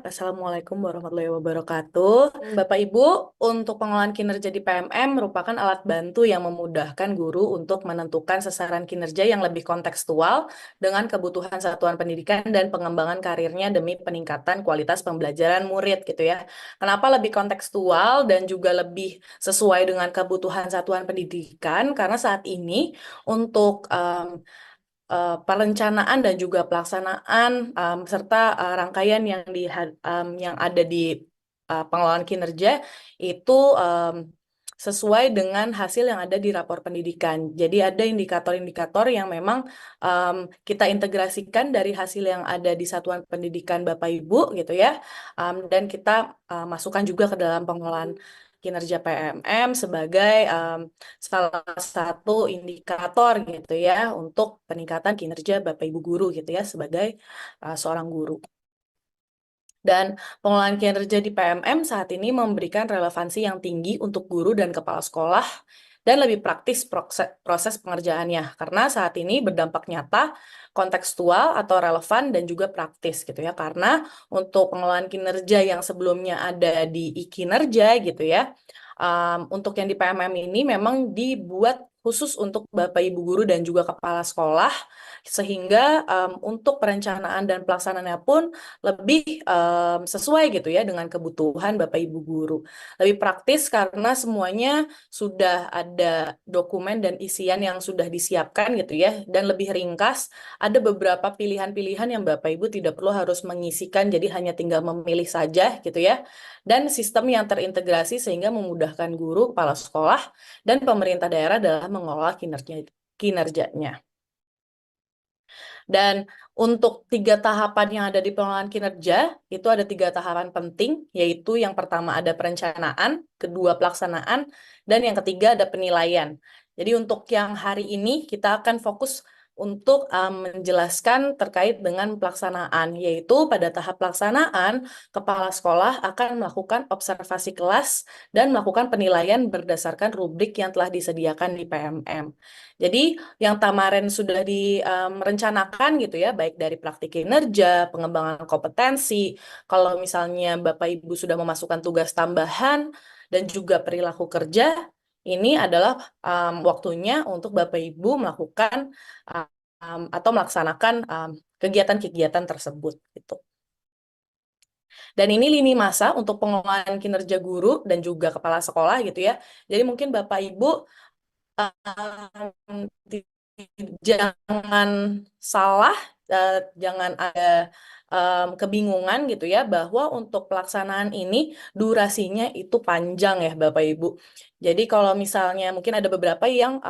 Assalamualaikum warahmatullahi wabarakatuh. Bapak Ibu, untuk pengelolaan kinerja di PMM merupakan alat bantu yang memudahkan guru untuk menentukan sasaran kinerja yang lebih kontekstual dengan kebutuhan satuan pendidikan dan pengembangan karirnya demi peningkatan kualitas pembelajaran murid gitu ya. Kenapa lebih kontekstual dan juga lebih sesuai dengan kebutuhan satuan pendidikan? Karena saat ini untuk perencanaan dan juga pelaksanaan serta rangkaian yang ada di pengelolaan kinerja itu sesuai dengan hasil yang ada di rapor pendidikan. Jadi ada indikator-indikator yang memang kita integrasikan dari hasil yang ada di satuan pendidikan Bapak Ibu gitu ya, dan kita masukkan juga ke dalam pengelolaan kinerja PMM sebagai salah satu indikator gitu ya untuk peningkatan kinerja Bapak Ibu guru gitu ya sebagai seorang guru. Dan pengelolaan kinerja di PMM saat ini memberikan relevansi yang tinggi untuk guru dan kepala sekolah dan lebih praktis proses pengerjaannya karena saat ini berdampak nyata, kontekstual atau relevan dan juga praktis gitu ya. Karena untuk pengelolaan kinerja yang sebelumnya ada di e-kinerja gitu ya, untuk yang di PMM ini memang dibuat khusus untuk Bapak Ibu guru dan juga kepala sekolah sehingga untuk perencanaan dan pelaksanaannya pun lebih sesuai gitu ya dengan kebutuhan Bapak Ibu guru. Lebih praktis karena semuanya sudah ada dokumen dan isian yang sudah disiapkan gitu ya, dan lebih ringkas. Ada beberapa pilihan-pilihan yang Bapak Ibu tidak perlu harus mengisikan, jadi hanya tinggal memilih saja gitu ya. Dan sistem yang terintegrasi sehingga memudahkan guru, kepala sekolah, dan pemerintah daerah dalam mengelola kinerjanya. Dan untuk 3 tahapan yang ada di pengelolaan kinerja, itu ada 3 tahapan penting, yaitu yang pertama ada perencanaan, kedua pelaksanaan, dan yang ketiga ada penilaian. Jadi untuk yang hari ini kita akan fokus untuk menjelaskan terkait dengan pelaksanaan, yaitu pada tahap pelaksanaan, kepala sekolah akan melakukan observasi kelas dan melakukan penilaian berdasarkan rubrik yang telah disediakan di PMM. Jadi yang kemarin sudah direncanakan gitu ya, baik dari praktik kinerja, pengembangan kompetensi, kalau misalnya Bapak Ibu sudah memasukkan tugas tambahan dan juga perilaku kerja, ini adalah waktunya untuk Bapak Ibu melakukan atau melaksanakan kegiatan-kegiatan tersebut gitu. Dan ini lini masa untuk pengelolaan kinerja guru dan juga kepala sekolah gitu ya. Jadi mungkin Bapak Ibu um, jangan salah, jangan ada kebingungan gitu ya, bahwa untuk pelaksanaan ini durasinya itu panjang ya Bapak Ibu. Jadi kalau misalnya mungkin ada beberapa yang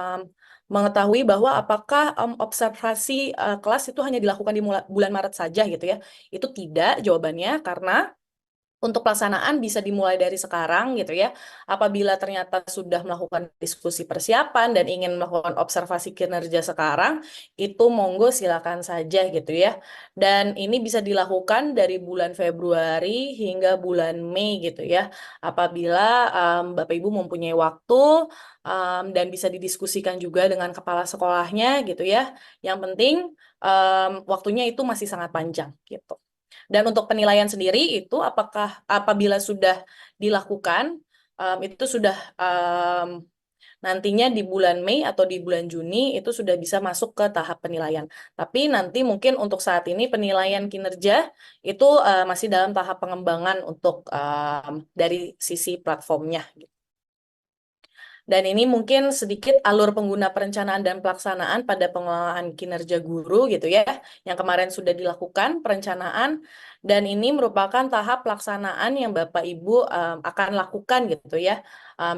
mengetahui bahwa apakah observasi kelas itu hanya dilakukan di bulan Maret saja gitu ya. Itu tidak jawabannya, karena untuk pelaksanaan bisa dimulai dari sekarang gitu ya. Apabila ternyata sudah melakukan diskusi persiapan dan ingin melakukan observasi kinerja sekarang, itu monggo silakan saja gitu ya. Dan ini bisa dilakukan dari bulan Februari hingga bulan Mei gitu ya. Apabila Bapak Ibu mempunyai waktu dan bisa didiskusikan juga dengan kepala sekolahnya gitu ya. Yang penting waktunya itu masih sangat panjang gitu. Dan untuk penilaian sendiri itu apabila sudah dilakukan, itu sudah nantinya di bulan Mei atau di bulan Juni itu sudah bisa masuk ke tahap penilaian. Tapi nanti mungkin untuk saat ini penilaian kinerja itu masih dalam tahap pengembangan untuk dari sisi platformnya. Dan ini mungkin sedikit alur pengguna perencanaan dan pelaksanaan pada pengelolaan kinerja guru gitu ya, yang kemarin sudah dilakukan perencanaan, dan ini merupakan tahap pelaksanaan yang Bapak Ibu akan lakukan gitu ya,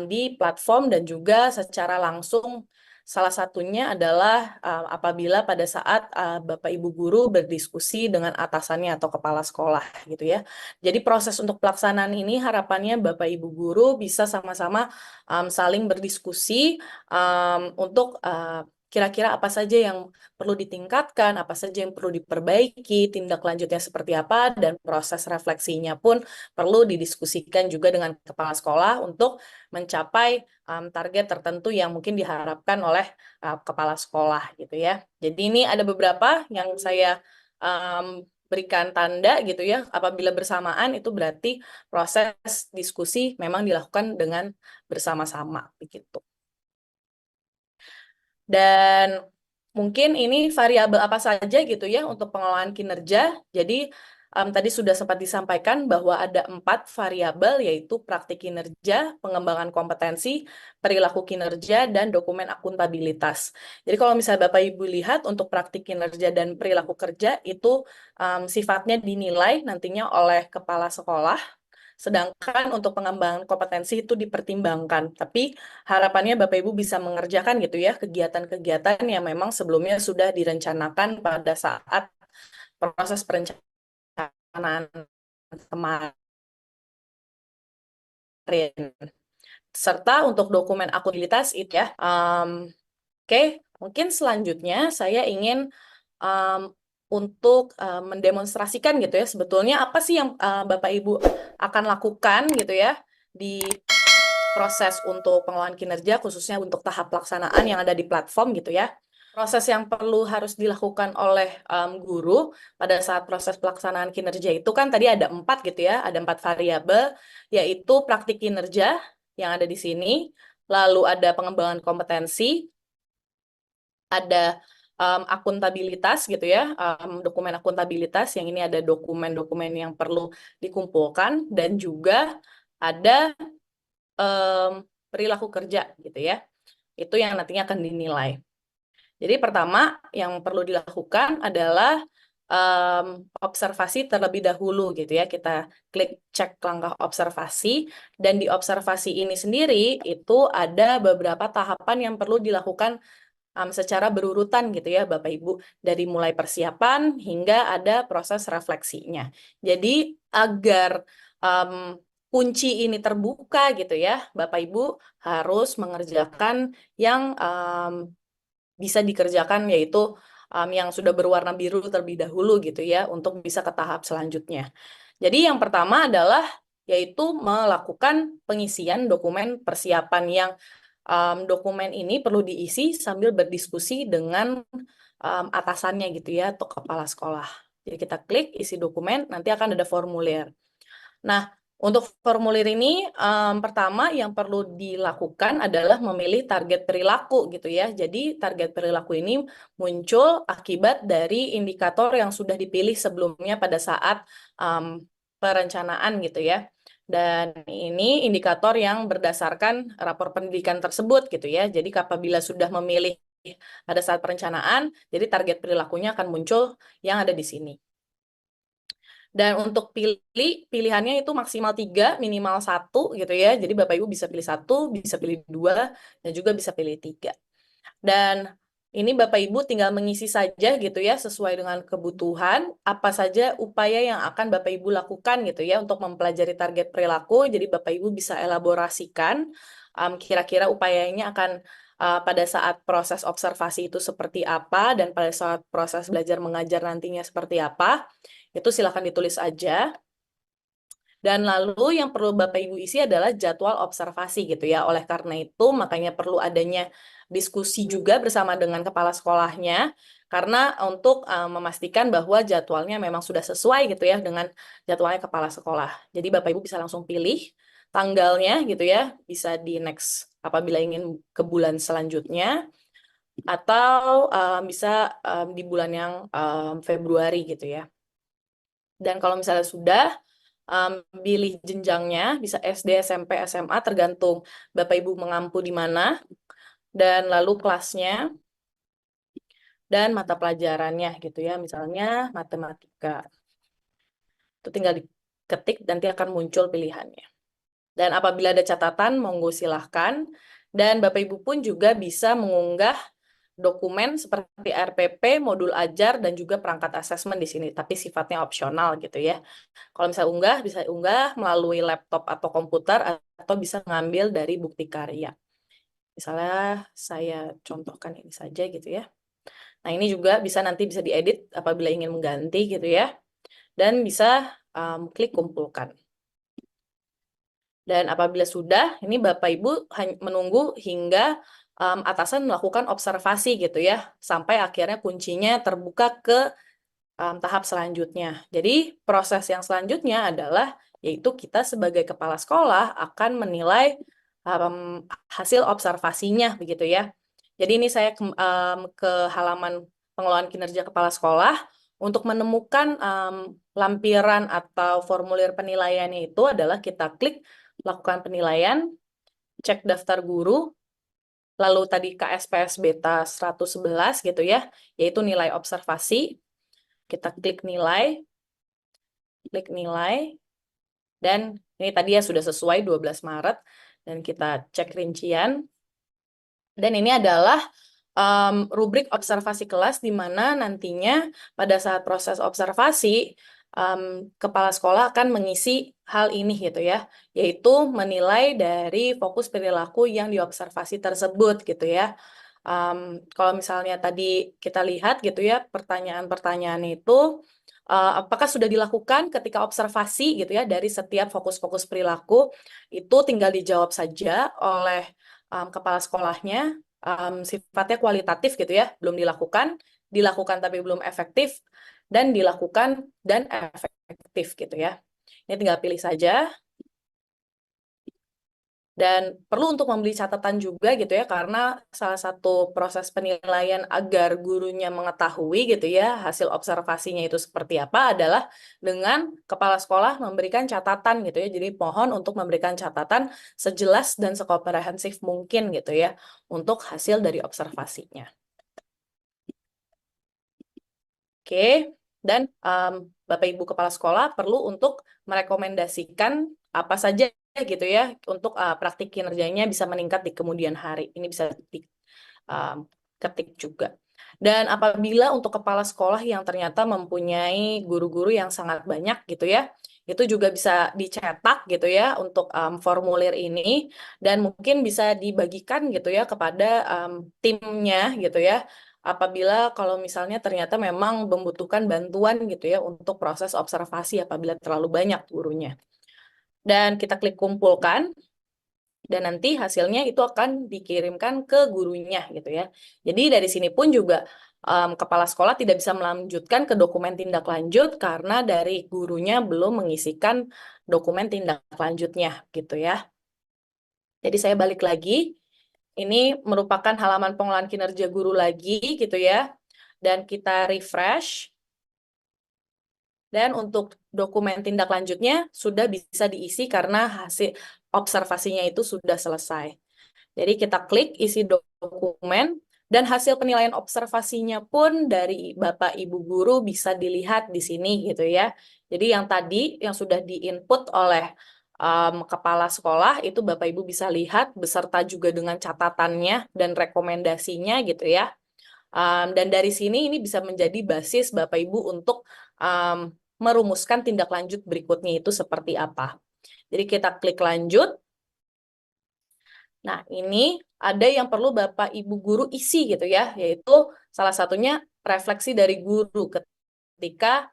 di platform dan juga secara langsung. Salah satunya adalah apabila pada saat Bapak Ibu guru berdiskusi dengan atasannya atau kepala sekolah gitu ya. Jadi proses untuk pelaksanaan ini harapannya Bapak Ibu guru bisa sama-sama saling berdiskusi untuk kira-kira apa saja yang perlu ditingkatkan, apa saja yang perlu diperbaiki, tindak lanjutnya seperti apa, dan proses refleksinya pun perlu didiskusikan juga dengan kepala sekolah untuk mencapai target tertentu yang mungkin diharapkan oleh kepala sekolah gitu ya. Jadi ini ada beberapa yang saya berikan tanda gitu ya, apabila bersamaan itu berarti proses diskusi memang dilakukan dengan bersama-sama begitu. Dan mungkin ini variabel apa saja gitu ya untuk pengelolaan kinerja. Jadi tadi sudah sempat disampaikan bahwa ada 4 variabel, yaitu praktik kinerja, pengembangan kompetensi, perilaku kinerja, dan dokumen akuntabilitas. Jadi kalau misalnya Bapak Ibu lihat untuk praktik kinerja dan perilaku kerja itu sifatnya dinilai nantinya oleh kepala sekolah. Sedangkan untuk pengembangan kompetensi itu dipertimbangkan. Tapi harapannya Bapak Ibu bisa mengerjakan gitu ya kegiatan-kegiatan yang memang sebelumnya sudah direncanakan pada saat proses perencanaan kemarin. Serta untuk dokumen akuntabilitas itu ya. Oke, mungkin selanjutnya saya ingin untuk mendemonstrasikan gitu ya, sebetulnya apa sih yang Bapak Ibu akan lakukan gitu ya di proses untuk pengelolaan kinerja, khususnya untuk tahap pelaksanaan yang ada di platform gitu ya. Proses yang perlu harus dilakukan oleh guru pada saat proses pelaksanaan kinerja itu kan tadi ada 4 gitu ya, ada 4 variabel, yaitu praktik kinerja yang ada di sini, lalu ada pengembangan kompetensi, ada akuntabilitas gitu ya, dokumen akuntabilitas, yang ini ada dokumen-dokumen yang perlu dikumpulkan, dan juga ada perilaku kerja gitu ya. Itu yang nantinya akan dinilai. Jadi pertama yang perlu dilakukan adalah observasi terlebih dahulu gitu ya. Kita klik cek langkah observasi, dan di observasi ini sendiri itu ada beberapa tahapan yang perlu dilakukan secara berurutan gitu ya Bapak Ibu, dari mulai persiapan hingga ada proses refleksinya. Jadi agar kunci ini terbuka gitu ya, Bapak Ibu harus mengerjakan yang bisa dikerjakan, yaitu yang sudah berwarna biru terlebih dahulu gitu ya, untuk bisa ke tahap selanjutnya. Jadi yang pertama adalah yaitu melakukan pengisian dokumen persiapan, yang dokumen ini perlu diisi sambil berdiskusi dengan atasannya gitu ya, atau kepala sekolah. Jadi kita klik isi dokumen, nanti akan ada formulir. Nah, untuk formulir ini pertama yang perlu dilakukan adalah memilih target perilaku gitu ya. Jadi target perilaku ini muncul akibat dari indikator yang sudah dipilih sebelumnya pada saat perencanaan gitu ya. Dan ini indikator yang berdasarkan rapor pendidikan tersebut gitu ya. Jadi apabila sudah memilih pada saat perencanaan, jadi target perilakunya akan muncul yang ada di sini. Dan untuk pilihannya itu maksimal 3, minimal 1 gitu ya. Jadi Bapak Ibu bisa pilih 1, bisa pilih 2, dan juga bisa pilih 3. Dan ini Bapak Ibu tinggal mengisi saja gitu ya, sesuai dengan kebutuhan, apa saja upaya yang akan Bapak Ibu lakukan gitu ya untuk mempelajari target perilaku. Jadi Bapak Ibu bisa elaborasikan kira-kira upayanya akan pada saat proses observasi itu seperti apa, dan pada saat proses belajar mengajar nantinya seperti apa. Itu silakan ditulis aja. Dan lalu yang perlu Bapak Ibu isi adalah jadwal observasi gitu ya. Oleh karena itu makanya perlu adanya diskusi juga bersama dengan kepala sekolahnya, karena untuk memastikan bahwa jadwalnya memang sudah sesuai gitu ya dengan jadwalnya kepala sekolah. Jadi Bapak Ibu bisa langsung pilih tanggalnya gitu ya, bisa di next apabila ingin ke bulan selanjutnya, atau bisa di bulan yang Februari gitu ya. Dan kalau misalnya sudah pilih jenjangnya, bisa SD, SMP, SMA, tergantung Bapak Ibu mengampu di mana, dan lalu kelasnya, dan mata pelajarannya gitu ya, misalnya matematika. Itu tinggal diketik, nanti akan muncul pilihannya. Dan apabila ada catatan, monggo silahkan. Dan Bapak Ibu pun juga bisa mengunggah dokumen seperti RPP, modul ajar, dan juga perangkat asesmen di sini, tapi sifatnya opsional gitu ya. Kalau misalnya unggah, bisa unggah melalui laptop atau komputer, atau bisa ngambil dari bukti karya. Misalnya saya contohkan ini saja gitu ya. Nah ini juga nanti bisa diedit apabila ingin mengganti gitu ya. Dan bisa klik kumpulkan. Dan apabila sudah, ini Bapak Ibu menunggu hingga atasan melakukan observasi gitu ya, sampai akhirnya kuncinya terbuka ke tahap selanjutnya. Jadi proses yang selanjutnya adalah yaitu kita sebagai kepala sekolah akan menilai hasil observasinya begitu ya. Jadi ini saya ke halaman pengelolaan kinerja kepala sekolah untuk menemukan lampiran atau formulir penilaiannya itu adalah kita klik lakukan penilaian, cek daftar guru, lalu tadi KSPS beta 111 gitu ya, yaitu nilai observasi. Kita klik nilai, dan ini tadi ya sudah sesuai 12 Maret, dan kita cek rincian. Dan ini adalah rubrik observasi kelas di mana nantinya pada saat proses observasi, kepala sekolah akan mengisi hal ini gitu ya, yaitu menilai dari fokus perilaku yang diobservasi tersebut gitu ya. Kalau misalnya tadi kita lihat gitu ya, pertanyaan-pertanyaan itu, apakah sudah dilakukan ketika observasi gitu ya dari setiap fokus-fokus perilaku, itu tinggal dijawab saja oleh kepala sekolahnya, sifatnya kualitatif gitu ya, belum dilakukan tapi belum efektif, dan dilakukan dan efektif gitu ya. Ini tinggal pilih saja. Dan perlu untuk membeli catatan juga gitu ya, karena salah satu proses penilaian agar gurunya mengetahui gitu ya hasil observasinya itu seperti apa adalah dengan kepala sekolah memberikan catatan gitu ya. Jadi mohon untuk memberikan catatan sejelas dan sekomprehensif mungkin gitu ya untuk hasil dari observasinya. Oke, dan Bapak Ibu Kepala Sekolah perlu untuk merekomendasikan apa saja gitu ya untuk praktik kinerjanya bisa meningkat di kemudian hari. Ini bisa ketik juga. Dan apabila untuk kepala sekolah yang ternyata mempunyai guru-guru yang sangat banyak gitu ya, itu juga bisa dicetak gitu ya untuk formulir ini, dan mungkin bisa dibagikan gitu ya kepada timnya gitu ya, apabila kalau misalnya ternyata memang membutuhkan bantuan gitu ya untuk proses observasi apabila terlalu banyak gurunya. Dan kita klik kumpulkan, dan nanti hasilnya itu akan dikirimkan ke gurunya gitu ya. Jadi dari sini pun juga kepala sekolah tidak bisa melanjutkan ke dokumen tindak lanjut karena dari gurunya belum mengisikan dokumen tindak lanjutnya gitu ya. Jadi saya balik lagi. Ini merupakan halaman pengelolaan kinerja guru lagi gitu ya. Dan kita refresh. Dan untuk dokumen tindak lanjutnya sudah bisa diisi karena hasil observasinya itu sudah selesai. Jadi kita klik isi dokumen, dan hasil penilaian observasinya pun dari Bapak Ibu guru bisa dilihat di sini gitu ya. Jadi yang tadi yang sudah diinput oleh kepala sekolah itu Bapak Ibu bisa lihat beserta juga dengan catatannya dan rekomendasinya gitu ya. Dan dari sini ini bisa menjadi basis Bapak Ibu untuk merumuskan tindak lanjut berikutnya itu seperti apa. Jadi kita klik lanjut. Nah, ini ada yang perlu Bapak Ibu guru isi gitu ya, yaitu salah satunya refleksi dari guru ketika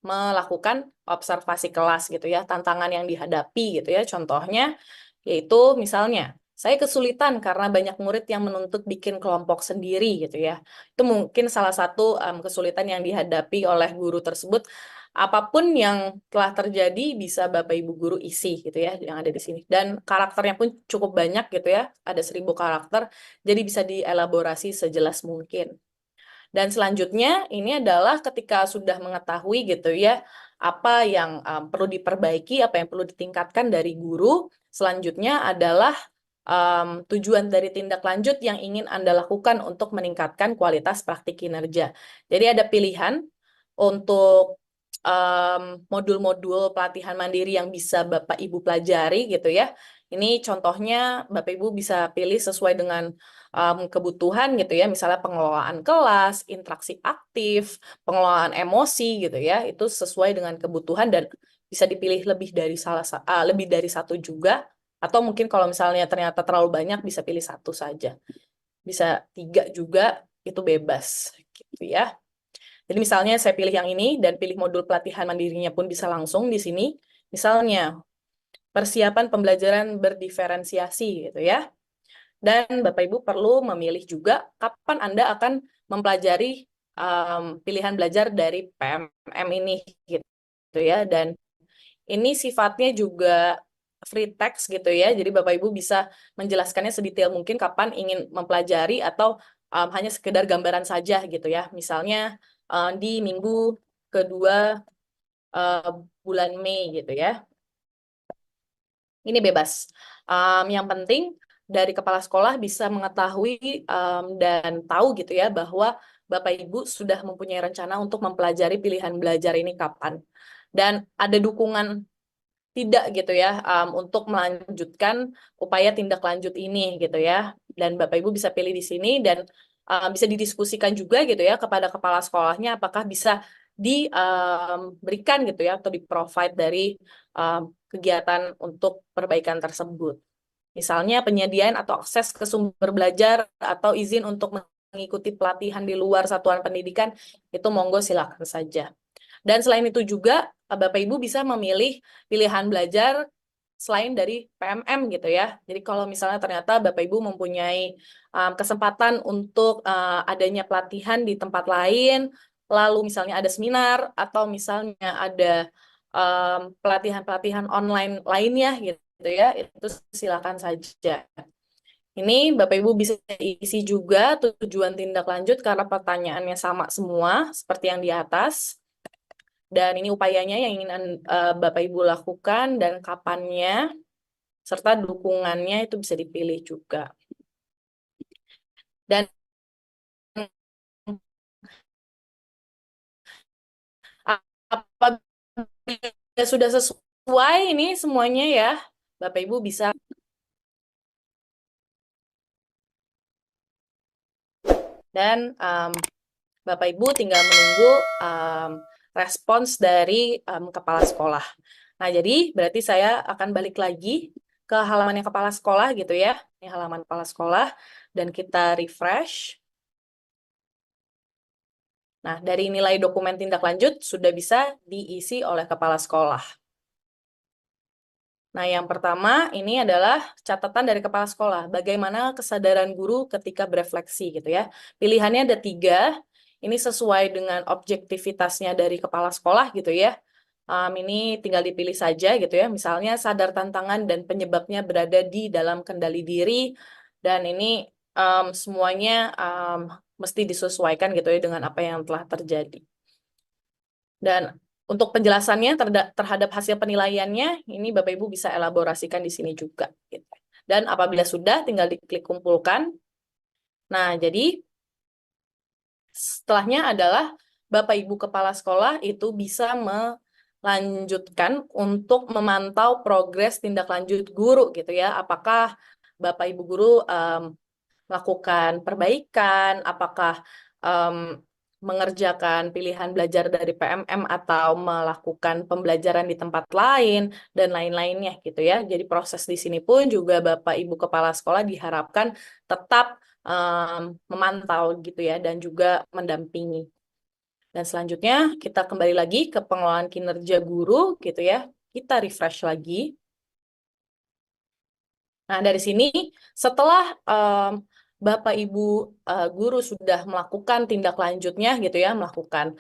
melakukan observasi kelas gitu ya, tantangan yang dihadapi gitu ya. Contohnya yaitu misalnya saya kesulitan karena banyak murid yang menuntut bikin kelompok sendiri gitu ya. Itu mungkin salah satu kesulitan yang dihadapi oleh guru tersebut. Apapun yang telah terjadi bisa Bapak Ibu guru isi gitu ya yang ada di sini. Dan karakternya pun cukup banyak gitu ya, ada 1000 karakter, jadi bisa dielaborasi sejelas mungkin. Dan selanjutnya ini adalah ketika sudah mengetahui gitu ya, apa yang perlu diperbaiki, apa yang perlu ditingkatkan dari guru, selanjutnya adalah tujuan dari tindak lanjut yang ingin Anda lakukan untuk meningkatkan kualitas praktik kinerja. Jadi ada pilihan untuk modul-modul pelatihan mandiri yang bisa Bapak Ibu pelajari gitu ya. Ini contohnya Bapak Ibu bisa pilih sesuai dengan kebutuhan gitu ya, misalnya pengelolaan kelas, interaksi aktif, pengelolaan emosi gitu ya, itu sesuai dengan kebutuhan dan bisa dipilih lebih dari satu juga, atau mungkin kalau misalnya ternyata terlalu banyak bisa pilih satu saja, bisa 3 juga, itu bebas gitu ya. Jadi misalnya saya pilih yang ini dan pilih modul pelatihan mandirinya pun bisa langsung di sini. Misalnya persiapan pembelajaran berdiferensiasi gitu ya. Dan Bapak Ibu perlu memilih juga kapan Anda akan mempelajari pilihan belajar dari PMM ini gitu ya. Dan ini sifatnya juga free text gitu ya. Jadi Bapak Ibu bisa menjelaskannya sedetail mungkin kapan ingin mempelajari atau hanya sekedar gambaran saja gitu ya. Misalnya di minggu kedua eh, bulan Mei gitu ya. Ini bebas. Yang penting dari kepala sekolah bisa mengetahui dan tahu gitu ya bahwa Bapak Ibu sudah mempunyai rencana untuk mempelajari pilihan belajar ini kapan. Dan ada dukungan tidak gitu ya untuk melanjutkan upaya tindak lanjut ini gitu ya. Dan Bapak Ibu bisa pilih di sini dan bisa didiskusikan juga gitu ya kepada kepala sekolahnya apakah bisa diberikan gitu ya atau di-provide dari kegiatan untuk perbaikan tersebut. Misalnya penyediaan atau akses ke sumber belajar atau izin untuk mengikuti pelatihan di luar satuan pendidikan itu monggo silakan saja. Dan selain itu juga Bapak Ibu bisa memilih pilihan belajar selain dari PMM gitu ya. Jadi kalau misalnya ternyata Bapak Ibu mempunyai kesempatan untuk adanya pelatihan di tempat lain, lalu misalnya ada seminar atau misalnya ada pelatihan-pelatihan online lainnya gitu ya, itu silakan saja. Ini Bapak Ibu bisa isi juga tujuan tindak lanjut karena pertanyaannya sama semua seperti yang di atas. Dan ini upayanya yang ingin Bapak Ibu lakukan dan kapannya, serta dukungannya itu bisa dipilih juga. Dan apabila sudah sesuai ini semuanya ya, Bapak Ibu bisa dan Bapak Ibu tinggal menunggu respons dari kepala sekolah. Nah, jadi berarti saya akan balik lagi ke halamannya kepala sekolah gitu ya. Ini halaman kepala sekolah dan kita refresh. Nah, dari nilai dokumen tindak lanjut sudah bisa diisi oleh kepala sekolah. Nah, yang pertama ini adalah catatan dari kepala sekolah. Bagaimana kesadaran guru ketika berefleksi gitu ya. Pilihannya ada 3. Ini sesuai dengan objektivitasnya dari kepala sekolah gitu ya. Ini tinggal dipilih saja gitu ya. Misalnya sadar tantangan dan penyebabnya berada di dalam kendali diri. Dan ini semuanya mesti disesuaikan gitu ya dengan apa yang telah terjadi. Dan untuk penjelasannya terhadap hasil penilaiannya, ini Bapak Ibu bisa elaborasikan di sini juga. Gitu. Dan apabila sudah, tinggal diklik kumpulkan. Nah, jadi setelahnya adalah Bapak Ibu Kepala Sekolah itu bisa melanjutkan untuk memantau progres tindak lanjut guru gitu ya. Apakah Bapak Ibu guru melakukan perbaikan, apakah mengerjakan pilihan belajar dari PMM atau melakukan pembelajaran di tempat lain dan lain-lainnya gitu ya. Jadi proses di sini pun juga Bapak Ibu Kepala Sekolah diharapkan tetap memantau gitu ya dan juga mendampingi. Dan selanjutnya kita kembali lagi ke pengelolaan kinerja guru gitu ya. Kita refresh lagi. Nah, dari sini setelah Bapak Ibu guru sudah melakukan tindak lanjutnya gitu ya, melakukan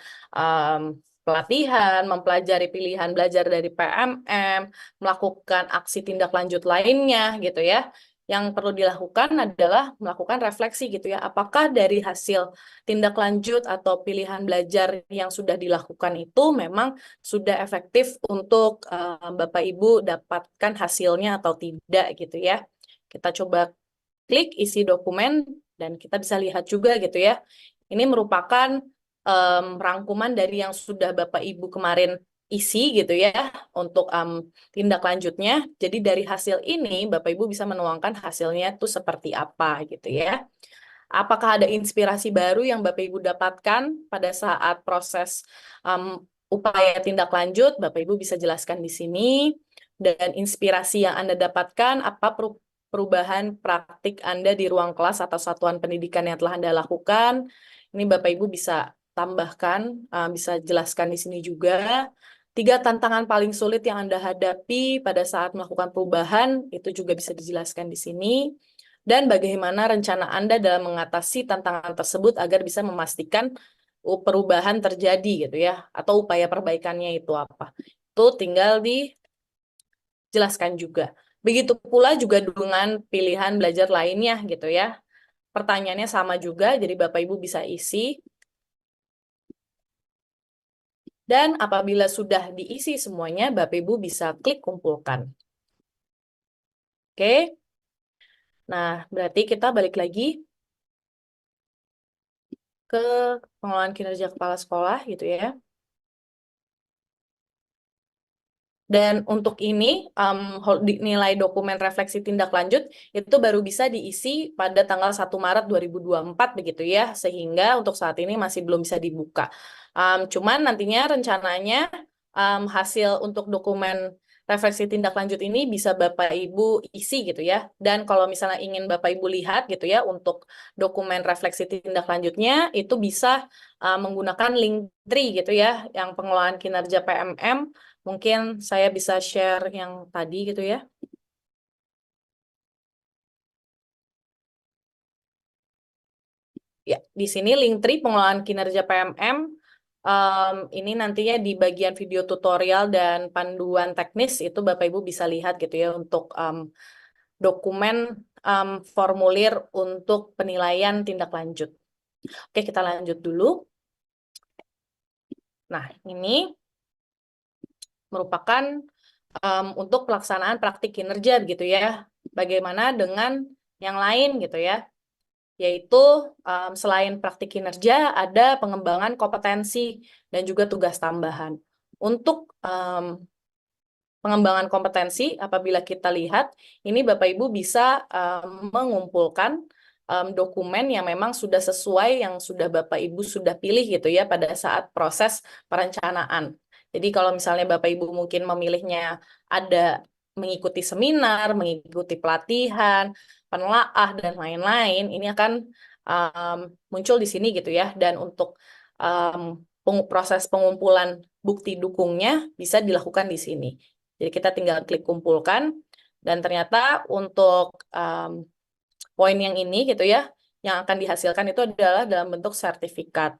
pelatihan, mempelajari pilihan belajar dari PMM, melakukan aksi tindak lanjut lainnya gitu ya. Yang perlu dilakukan adalah melakukan refleksi gitu ya. Apakah dari hasil tindak lanjut atau pilihan belajar yang sudah dilakukan itu memang sudah efektif untuk Bapak Ibu dapatkan hasilnya atau tidak gitu ya. Kita coba klik isi dokumen dan kita bisa lihat juga gitu ya. Ini merupakan rangkuman dari yang sudah Bapak Ibu kemarin isi gitu ya untuk tindak lanjutnya. Jadi dari hasil ini Bapak Ibu bisa menuangkan hasilnya itu seperti apa gitu ya. Apakah ada inspirasi baru yang Bapak Ibu dapatkan pada saat proses upaya tindak lanjut? Bapak Ibu bisa jelaskan di sini. Dan inspirasi yang Anda dapatkan, apa perubahan praktik Anda di ruang kelas atau satuan pendidikan yang telah Anda lakukan? Ini Bapak Ibu bisa tambahkan, bisa jelaskan di sini juga. 3 tantangan paling sulit yang Anda hadapi pada saat melakukan perubahan, itu juga bisa dijelaskan di sini. Dan bagaimana rencana Anda dalam mengatasi tantangan tersebut agar bisa memastikan perubahan terjadi gitu ya, atau upaya perbaikannya itu apa. Itu tinggal dijelaskan juga. Begitu pula juga dengan pilihan belajar lainnya gitu ya. Pertanyaannya sama juga, jadi Bapak Ibu bisa isi. Dan apabila sudah diisi semuanya, Bapak Ibu bisa klik kumpulkan. Oke? Nah, berarti kita balik lagi ke pengelolaan kinerja kepala sekolah gitu ya. Dan untuk ini, nilai dokumen refleksi tindak lanjut itu baru bisa diisi pada tanggal 1 Maret 2024 begitu ya, sehingga untuk saat ini masih belum bisa dibuka. Cuman nantinya rencananya hasil untuk dokumen refleksi tindak lanjut ini bisa Bapak Ibu isi gitu ya. Dan kalau misalnya ingin Bapak Ibu lihat gitu ya untuk dokumen refleksi tindak lanjutnya itu bisa menggunakan Linktree gitu ya, yang pengelolaan kinerja PMM. Mungkin saya bisa share yang tadi gitu ya. Ya, di sini Linktree pengelolaan kinerja PMM. Ini nantinya di bagian video tutorial dan panduan teknis itu Bapak Ibu bisa lihat gitu ya untuk dokumen formulir untuk penilaian tindak lanjut. Oke, kita lanjut dulu. Nah, ini merupakan untuk pelaksanaan praktik kinerja gitu ya. Bagaimana dengan yang lain gitu ya? Yaitu selain praktik kinerja ada pengembangan kompetensi dan juga tugas tambahan. Untuk pengembangan kompetensi, apabila kita lihat, ini Bapak Ibu bisa mengumpulkan dokumen yang memang sudah sesuai yang sudah Bapak Ibu sudah pilih gitu ya pada saat proses perencanaan. Jadi kalau misalnya Bapak Ibu mungkin memilihnya ada mengikuti seminar, mengikuti pelatihan, penelaah dan lain-lain, ini akan muncul di sini gitu ya. Dan untuk proses pengumpulan bukti dukungnya bisa dilakukan di sini. Jadi kita tinggal klik kumpulkan dan ternyata untuk poin yang ini gitu ya, yang akan dihasilkan itu adalah dalam bentuk sertifikat.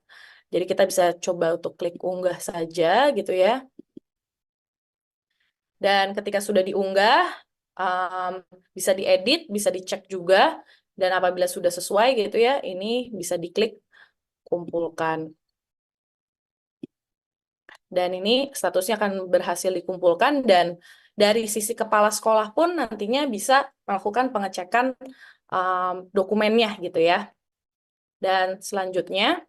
Jadi kita bisa coba untuk klik unggah saja gitu ya. Dan ketika sudah diunggah, bisa diedit, bisa dicek juga. Dan apabila sudah sesuai gitu ya, ini bisa diklik kumpulkan. Dan ini statusnya akan berhasil dikumpulkan dan dari sisi kepala sekolah pun nantinya bisa melakukan pengecekan dokumennya gitu ya. Dan selanjutnya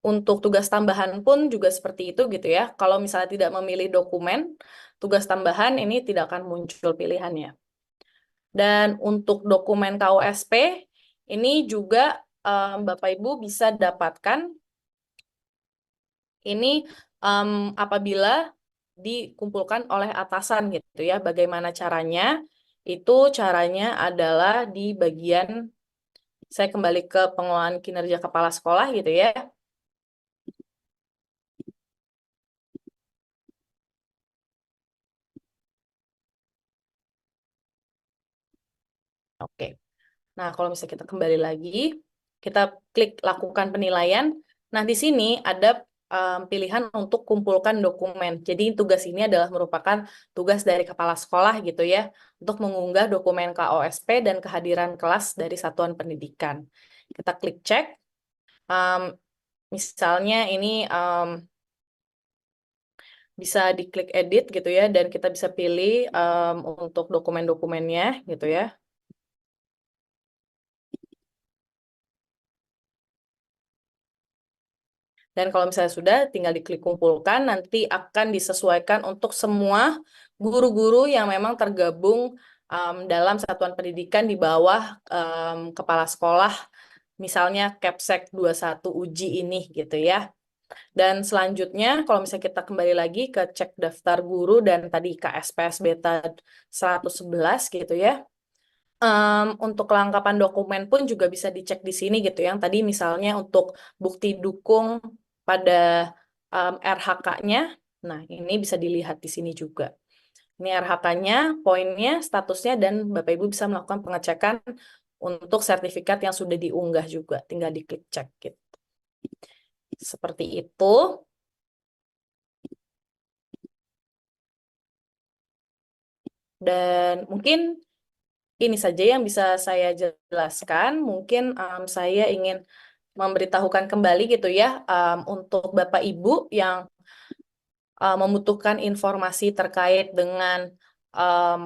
untuk tugas tambahan pun juga seperti itu gitu ya. Kalau misalnya tidak memilih dokumen, tugas tambahan ini tidak akan muncul pilihannya. Dan untuk dokumen KOSP ini juga Bapak Ibu bisa dapatkan ini apabila dikumpulkan oleh atasan gitu ya. Bagaimana caranya? Itu caranya adalah di bagian, saya kembali ke pengelolaan kinerja kepala sekolah gitu ya. Oke. Nah, kalau misalnya kita kembali lagi, kita klik lakukan penilaian. Nah, di sini ada pilihan untuk kumpulkan dokumen. Jadi tugas ini adalah merupakan tugas dari kepala sekolah gitu ya, untuk mengunggah dokumen KOSP dan kehadiran kelas dari satuan pendidikan. Kita klik cek. Misalnya ini bisa diklik edit gitu ya, dan kita bisa pilih untuk dokumen-dokumennya gitu ya. Dan kalau misalnya sudah, tinggal diklik kumpulkan, nanti akan disesuaikan untuk semua guru-guru yang memang tergabung dalam satuan pendidikan di bawah kepala sekolah, misalnya Kepsek 21 Uji ini gitu ya. Dan selanjutnya, kalau misalnya kita kembali lagi ke cek daftar guru dan tadi KSPS Beta 111 gitu ya, untuk kelengkapan dokumen pun juga bisa dicek di sini gitu. Yang tadi misalnya untuk bukti dukung pada RHK-nya, nah ini bisa dilihat di sini juga. Ini RHK-nya, poinnya, statusnya, dan Bapak Ibu bisa melakukan pengecekan untuk sertifikat yang sudah diunggah juga. Tinggal diklik cek gitu. Seperti itu. Dan mungkin ini saja yang bisa saya jelaskan. Mungkin saya ingin memberitahukan kembali gitu ya, untuk Bapak Ibu yang membutuhkan informasi terkait dengan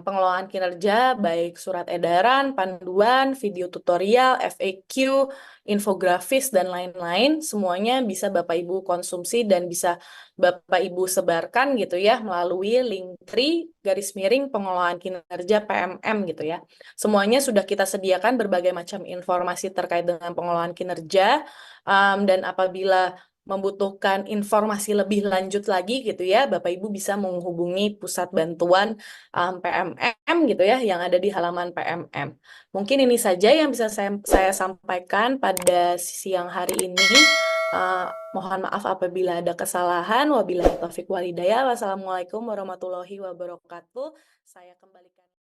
pengelolaan kinerja, baik surat edaran, panduan, video tutorial, FAQ, infografis, dan lain-lain, semuanya bisa Bapak Ibu konsumsi dan bisa Bapak Ibu sebarkan gitu ya melalui Linktree _pengelolaan kinerja PMM gitu ya. Semuanya sudah kita sediakan berbagai macam informasi terkait dengan pengelolaan kinerja, dan apabila membutuhkan informasi lebih lanjut lagi gitu ya, Bapak Ibu bisa menghubungi pusat bantuan PMM gitu ya yang ada di halaman PMM. Mungkin ini saja yang bisa saya sampaikan pada siang hari ini. Mohon maaf apabila ada kesalahan. Wabillahi taufik walhidayah. Wassalamualaikum warahmatullahi wabarakatuh. Saya kembalikan.